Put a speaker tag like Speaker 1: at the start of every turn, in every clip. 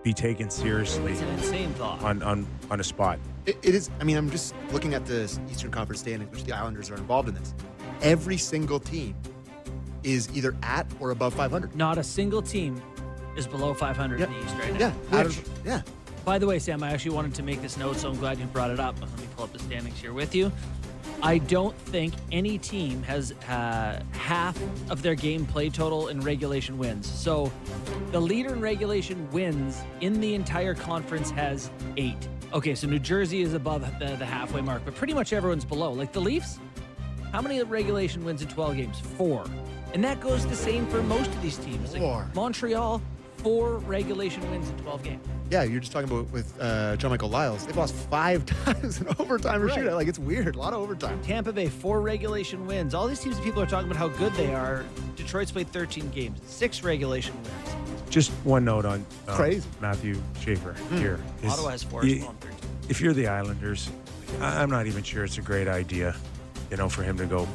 Speaker 1: be taken seriously
Speaker 2: It's an insane thought.
Speaker 1: on a spot.
Speaker 3: It is. I mean, I'm just looking at the Eastern Conference standings, which the Islanders are involved in this. Every single team is either at or above 500.
Speaker 2: Not a single team is below 500 in the East right now.
Speaker 3: Yeah.
Speaker 2: By the way, Sam, I actually wanted to make this note, so I'm glad you brought it up. Let me pull up the standings here with you. I don't think any team has half of their game play total in regulation wins. So the leader in regulation wins in the entire conference has 8. Okay, so New Jersey is above the halfway mark, but pretty much everyone's below. Like the Leafs, how many regulation wins in 12 games? 4. And that goes the same for most of these teams.
Speaker 3: 4.
Speaker 2: Like Montreal, 4 regulation wins in 12 games.
Speaker 3: Yeah, you're just talking about with John Michael Lyles. They've lost 5 times in overtime or
Speaker 2: Right.
Speaker 3: shootout. Like, it's weird. A lot of overtime.
Speaker 2: Tampa Bay, 4 regulation wins. All these teams, people are talking about how good they are. Detroit's played 13 games, 6 regulation wins.
Speaker 1: Just one note on
Speaker 3: Crazy.
Speaker 1: Matthew Schaefer here. is
Speaker 2: Ottawa has 4 as well in 13.
Speaker 1: If you're the Islanders, I'm not even sure it's a great idea, for him to go.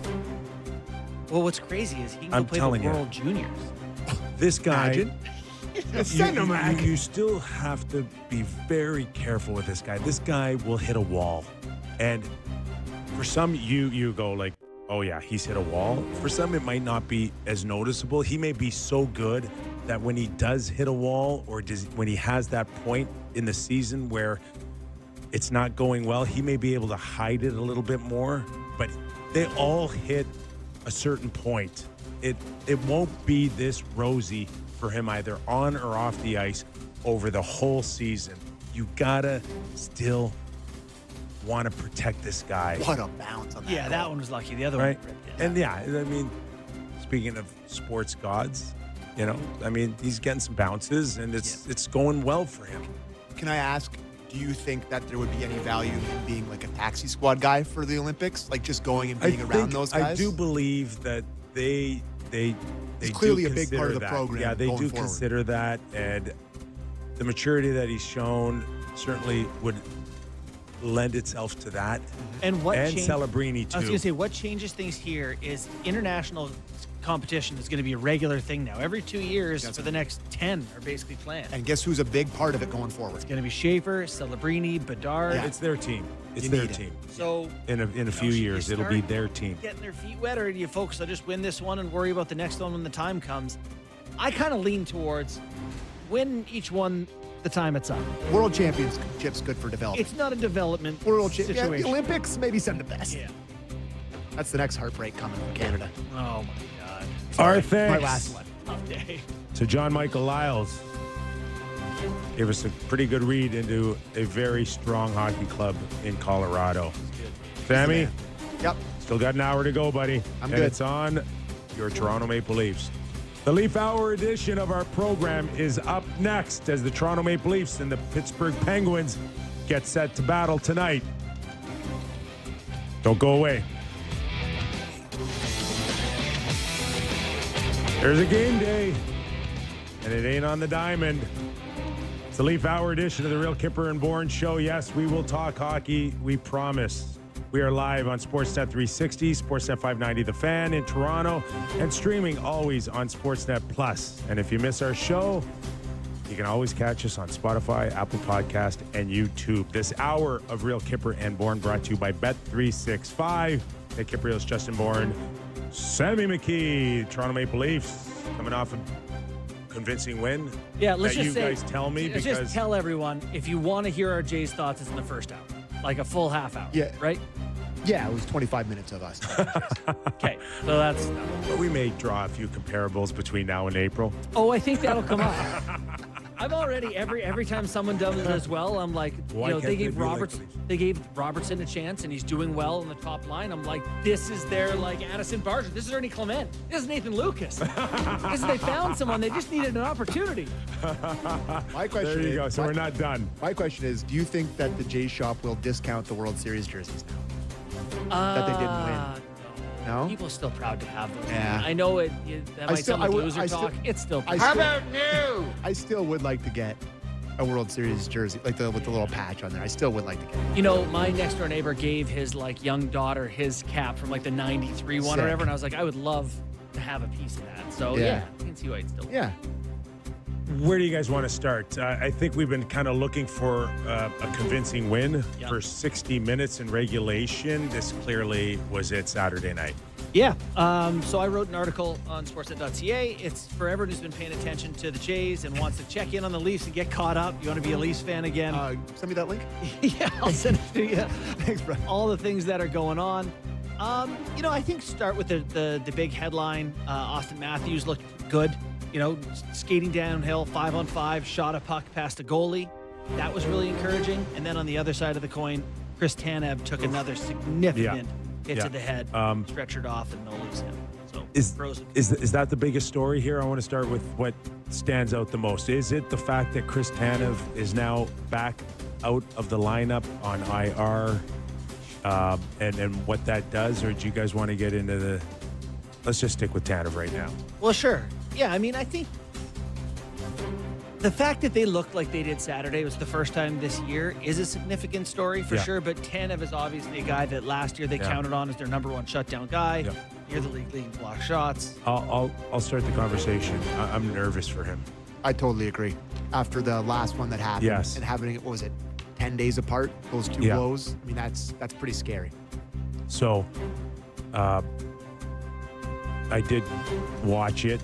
Speaker 2: Well, what's crazy is he can go
Speaker 1: I'm
Speaker 2: play
Speaker 1: telling
Speaker 2: the
Speaker 1: you.
Speaker 2: World Juniors.
Speaker 1: This guy.
Speaker 3: Imagine. Send him back.
Speaker 1: You still have to be very careful with this guy. This guy will hit a wall. And for some, you go like, oh, yeah, he's hit a wall. For some, it might not be as noticeable. He may be so good that when he does hit a wall or when he has that point in the season where it's not going well, he may be able to hide it a little bit more. But they all hit a certain point. It won't be this rosy for him either on or off the ice over the whole season. You gotta still want to protect this guy.
Speaker 3: What a bounce on that.
Speaker 2: Yeah,
Speaker 3: goal.
Speaker 2: that one was lucky. The other
Speaker 1: Right?
Speaker 2: one ripped.
Speaker 1: And I mean, speaking of sports gods, he's getting some bounces and it's going well for him.
Speaker 3: Can I ask, do you think that there would be any value in being like a taxi squad guy for the Olympics? Like just going and being around those guys?
Speaker 1: I do believe that they
Speaker 3: It's clearly
Speaker 1: do
Speaker 3: a big part of the
Speaker 1: consider that.
Speaker 3: program
Speaker 1: Yeah, they
Speaker 3: going
Speaker 1: do
Speaker 3: forward.
Speaker 1: consider that, and the maturity that he's shown certainly would lend itself to that.
Speaker 2: And what
Speaker 1: and
Speaker 2: changed-
Speaker 1: Celebrini too.
Speaker 2: I was going to say, what changes things here is international competition is going to be a regular thing now. Every 2 years for the next 10 are basically planned.
Speaker 3: And guess who's a big part of it going forward?
Speaker 2: It's going to be Schaefer, Celebrini, Bedard.
Speaker 3: Yeah.
Speaker 1: It's their team. It's
Speaker 3: You
Speaker 1: their
Speaker 3: need it.
Speaker 1: team.
Speaker 2: So
Speaker 1: In a few
Speaker 2: should you
Speaker 1: years, it'll be
Speaker 2: start
Speaker 1: their team.
Speaker 2: getting their feet wet, or do you focus on just win this one and worry about the next one when the time comes? I kind of lean towards win each one the time it's up.
Speaker 3: World Championships good for development.
Speaker 2: It's not a development
Speaker 3: Yeah,
Speaker 2: situation.
Speaker 3: the Olympics, maybe send the best.
Speaker 2: Yeah.
Speaker 3: That's the next heartbreak coming from Canada.
Speaker 2: Oh my God.
Speaker 1: Our
Speaker 3: My
Speaker 1: thanks
Speaker 3: last one.
Speaker 2: Tough day.
Speaker 1: to John Michael Lyles. Gave us a pretty good read into a very strong hockey club in Colorado. Sammy,
Speaker 3: Yep.
Speaker 1: still got an hour to go, buddy.
Speaker 3: I'm
Speaker 1: and
Speaker 3: good.
Speaker 1: it's on your Toronto Maple Leafs. The Leaf Hour edition of our program is up next as the Toronto Maple Leafs and the Pittsburgh Penguins get set to battle tonight. Don't go away. There's a game day, and it ain't on the diamond. It's the Leaf Hour edition of the Real Kipper and Bourne Show. Yes, we will talk hockey. We promise. We are live on Sportsnet 360, Sportsnet 590 The Fan in Toronto, and streaming always on Sportsnet Plus. And if you miss our show, you can always catch us on Spotify, Apple Podcast, and YouTube. This hour of Real Kipper and Bourne brought to you by Bet365. Nick Kypreos, Justin Bourne, Sammy McKee, Toronto Maple Leafs, coming off a convincing win.
Speaker 2: Yeah, let's
Speaker 1: that
Speaker 2: just
Speaker 1: you
Speaker 2: say,
Speaker 1: guys tell me
Speaker 2: let's
Speaker 1: because
Speaker 2: just tell everyone, if you want to hear our Jay's thoughts, it's in the first hour. Like a full half hour.
Speaker 3: Yeah.
Speaker 2: Right?
Speaker 3: Yeah, it was 25 minutes of us.
Speaker 2: Okay. So that's...
Speaker 1: But we may draw a few comparables between now and April.
Speaker 2: Oh, I think that'll come up. I'm already every time someone does it as well, I'm like,
Speaker 1: Why can't
Speaker 2: they
Speaker 1: they
Speaker 2: gave
Speaker 1: be like
Speaker 2: Roberts,
Speaker 1: the Leafs?
Speaker 2: they gave Robertson a chance, and he's doing well in the top line. I'm like, this is their Addison Barger. This is Ernie Clement. This is Nathan Lucas. They found someone. They just needed an opportunity.
Speaker 3: My question
Speaker 1: There you
Speaker 3: is,
Speaker 1: go. So we're not done.
Speaker 3: My question is, do you think that the Jays shop will discount the World Series jerseys now? That they didn't win. No?
Speaker 2: People are still proud to have those.
Speaker 3: Yeah.
Speaker 2: I know that might sound like loser
Speaker 3: I
Speaker 2: talk. It's still.
Speaker 3: I still would like to get a World Series jersey, with the little patch on there. I still would like to get it.
Speaker 2: You know, my next door neighbor gave his young daughter his cap from the '93 one or
Speaker 3: Sick.
Speaker 2: whatever, and I was like, I would love to have a piece of that. So
Speaker 3: Yeah.
Speaker 2: yeah, I can see why it's still.
Speaker 3: Yeah.
Speaker 1: Where do you guys want to start? I think we've been kind of looking for a convincing win for 60 minutes in regulation. This clearly was it Saturday night.
Speaker 2: Yeah. So I wrote an article on sportsnet.ca. It's for everyone who's been paying attention to the Jays and wants to check in on the Leafs and get caught up. You want to be a Leafs fan again?
Speaker 3: Send me that link.
Speaker 2: Yeah, I'll send it to you.
Speaker 3: Thanks, bro.
Speaker 2: All the things that are going on. I think start with the big headline. Austin Matthews looked good. Skating downhill, 5-on-5, shot a puck past a goalie. That was really encouraging. And then on the other side of the coin, Chris Tanev took another significant hit to the head, stretchered off, and they'll lose him. So
Speaker 1: is that the biggest story here? I want to start with what stands out the most. Is it the fact that Chris Tanev is now back out of the lineup on IR, and what that does, or do you guys want to get into the? Let's just stick with Tanev right now.
Speaker 2: Well, sure. Yeah, I mean, I think the fact that they looked like they did Saturday was the first time this year is a significant story for sure. But Tanev is obviously a guy that last year they counted on as their number one shutdown guy. Yeah. You're the league leading block shots.
Speaker 1: I'll start the conversation. I'm nervous for him.
Speaker 3: I totally agree. After the last one that happened, and having it, what was it, 10 days apart? Those two blows. I mean, that's pretty scary.
Speaker 1: So, I did watch it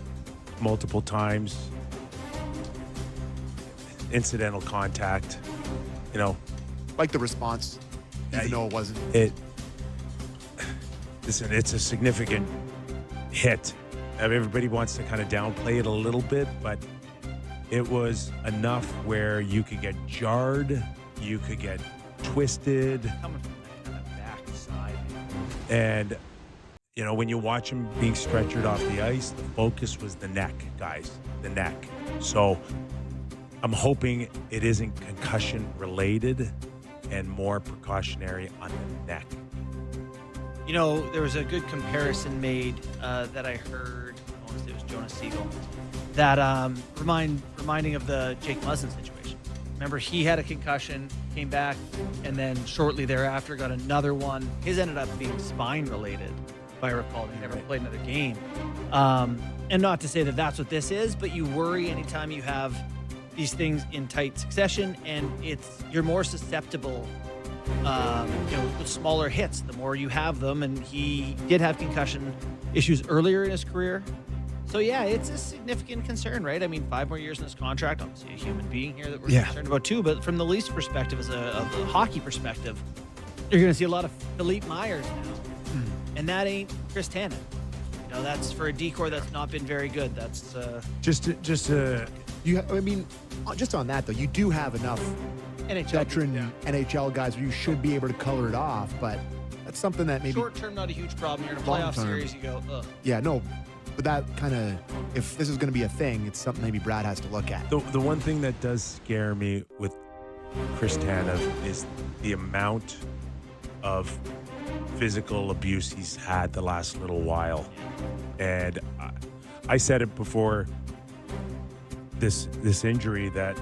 Speaker 1: multiple times. Incidental contact,
Speaker 3: like the response, even though it wasn't.
Speaker 1: Listen, it's a significant hit. I mean, everybody wants to kind of downplay it a little bit, but it was enough where you could get jarred, you could get twisted.
Speaker 2: Coming from that kind of backside.
Speaker 1: And when you watch him being stretchered off the ice, the focus was the neck, guys, the neck. So I'm hoping it isn't concussion related and more precautionary on the neck.
Speaker 2: There was a good comparison made that I heard, I want to say it was Jonas Siegel, that reminding of the Jake Muzzin situation. Remember, he had a concussion, came back, and then shortly thereafter got another one. His ended up being spine related. If I recall, they never played another game. And not to say that that's what this is, but you worry anytime you have these things in tight succession, and you're more susceptible, with smaller hits, the more you have them. And he did have concussion issues earlier in his career. So, yeah, it's a significant concern, right? I mean, 5 more years in this contract, obviously a human being here that we're concerned about too. But from the Leafs perspective, as a hockey perspective, you're going to see a lot of Philippe Myers now. And that ain't Chris Tanev. That's for a decor that's not been very good. That's
Speaker 3: just on that though, you do have enough veteran NHL guys where you should be able to color it off, but that's something that maybe
Speaker 2: short term not a huge problem. You're in a playoff series, you go, ugh.
Speaker 3: Yeah, no, but that kind of, if this is going to be a thing, it's something maybe Brad has to look at.
Speaker 1: The one thing that does scare me with Chris Tanev is the amount of physical abuse he's had the last little while. And I said it before this injury that